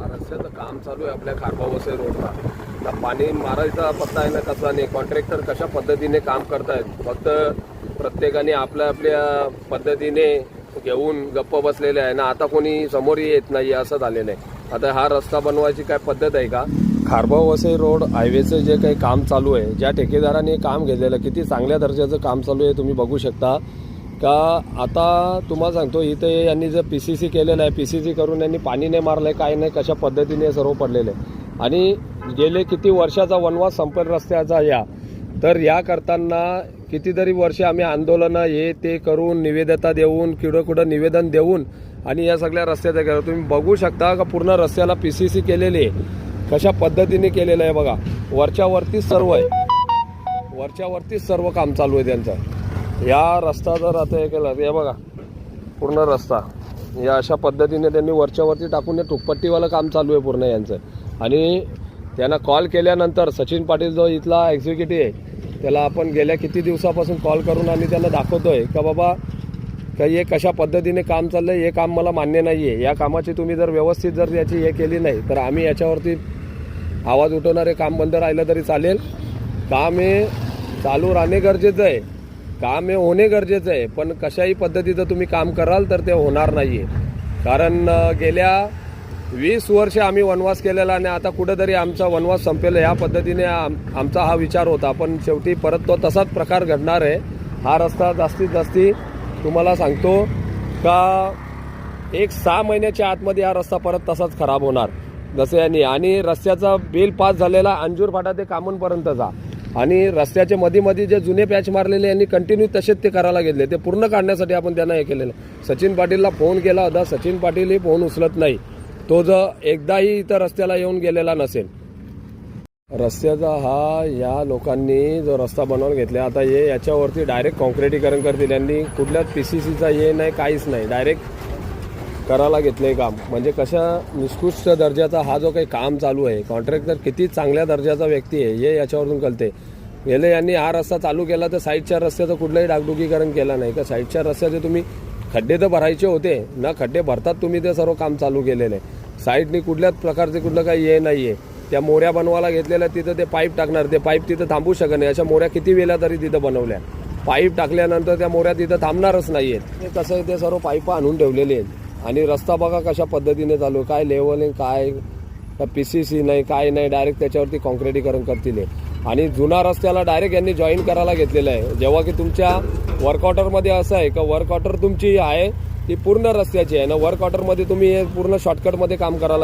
रस्त्याचं काम चालू आहे आपल्या खारबा वसई रोडला. तर पाणी मारायचा पत्ता आहे ना कसा नाही. कॉन्ट्रॅक्टर कशा पद्धतीने काम करतायत, फक्त प्रत्येकाने आपल्या आपल्या पद्धतीने घेऊन गप्प बसलेले आहे ना. आता कोणी समोरही येत नाही असं झालेलं आहे. आता हा रस्ता बनवायची काय पद्धत आहे का? खारबा वसई रोड हायवेचं जे काही काम चालू आहे, ज्या ठेकेदाराने काम घेतलेलं, किती चांगल्या दर्जाचं काम चालू आहे तुम्ही बघू शकता का. आता तुम्हाला सांगतो, इथे यांनी जर PCC केलेलं आहे, PCC करून यांनी पाणी नाही मारलं आहे, काय नाही, कशा पद्धतीने सर्व पडलेलं आहे. आणि गेले किती वर्षाचा वनवास संपेल रस्त्याचा या. तर या करताना कितीतरी वर्ष आम्ही आंदोलनं हे ते करून, निवेदता देऊन, कुठं निवेदन देऊन आणि या सगळ्या रस्त्याचा केलं. तुम्ही बघू शकता का पूर्ण रस्त्याला PCC केलेली आहे, कशा पद्धतीने केलेलं आहे बघा. वरच्यावरतीच सर्व आहे, वरच्यावरतीच सर्व काम चालू आहे त्यांचं. या रस्ता जर आता हे केलं, हे बघा पूर्ण रस्ता या अशा पद्धतीने त्यांनी वरच्यावरती टाकून ठोकपट्टीवालं काम चालू आहे पूर्ण यांचं. आणि त्यांना कॉल केल्यानंतर सचिन पाटील जो इथला एक्झिक्युटिव्ह आहे, त्याला आपण गेल्या किती दिवसापासून कॉल करून आणि त्यांना दाखवतोय का बाबा का हे कशा पद्धतीने काम चाललं आहे, हे काम मला मान्य नाही आहे. या कामाची तुम्ही जर व्यवस्थित जर याची हे केली नाही तर आम्ही याच्यावरती आवाज उठवणारे. काम बंद राहिलं तरी चालेल, काम हे चालू राहणे गरजेचं आहे, काम हे होणे गरजेचं आहे. पण कशाही पद्धतीचं तुम्ही काम कराल तर ते होणार नाही आहे. कारण गेल्या 20 वर्ष आम्ही वनवास केलेला आणि आता कुठेतरी आमचा वनवास संपेल या पद्धतीने आमचा हा विचार होता. पण शेवटी परत तो तसाच प्रकार घडणार आहे. हा रस्ता जास्तीत जास्ती तुम्हाला सांगतो का 6 महिन्याच्या आतमध्ये हा रस्ता परत तसाच खराब होणार जसं यांनी. आणि रस्त्याचा बिल पास झालेला अंजूर फाटा ते कामनपर्यंतचा, आणि रस्त्याचे मध्ये जे जुने पॅच मारलेले यांनी कंटिन्यू तसेच ते करायला घेतले. ते पूर्ण काढण्यासाठी आपण त्यांना हे केलेलं. सचिन पाटीलला फोन केला होता, सचिन पाटीलही फोन उचलत नाही. तो जर एकदाही इथं रस्त्याला येऊन गेलेला नसेल. रस्त्याचा हा या लोकांनी जो रस्ता बनवून घेतला, आता हे याच्यावरती डायरेक्ट कॉन्क्रिटीकरण करतील. यांनी कुठल्याच PCCचा हे नाही, काहीच नाही, डायरेक्ट करायला घेतलंय काम. म्हणजे कशा निकृष्ट दर्जाचा हा जो काही काम चालू आहे, कॉन्ट्रॅक्टर किती चांगल्या दर्जाचा व्यक्ती आहे हे याच्यावरून कळते. गेले यांनी हा रस्ता चालू केला तर साईडच्या रस्त्याचं कुठलंही डागडुगीकरण केलं नाही का. साईडच्या रस्त्याचे तुम्ही खड्डे तर भरायचे होते ना, खड्डे भरतात तुम्ही ते सर्व काम चालू केलेलं आहे. साईडनी कुठल्याच प्रकारचे कुठलं काही हे नाही आहे. त्या मोऱ्या बनवायला घेतलेल्या तिथं ते पाईप टाकणार, ते पाईप तिथं थांबू शकत नाही. अशा मोऱ्या किती वेळा तरी तिथं बनवल्या, पाईप टाकल्यानंतर त्या मोऱ्या तिथं थांबणारच नाही आहेत. ते कसं आहे, ते सर्व पाईप आणून ठेवलेले आहेत. आणि रस्ता बघा कशा पद्धतीने चालू आहे, काय लेवलिंग, काय PCC नाही, काय नाही, डायरेक्ट त्याच्यावरती कॉन्क्रिटीकरण करतील. आणि जुना रस्त्याला डायरेक्ट यांनी जॉईन करायला घेतलेलं आहे. जेव्हा की तुमच्या वर्क ऑर्डरमध्ये असं आहे का वर्क ऑर्डर तुमची आहे ती पूर्ण रस्त्याची आहे ना, वर्क ऑर्डरमध्ये तुम्ही हे पूर्ण शॉर्टकटमध्ये काम करायला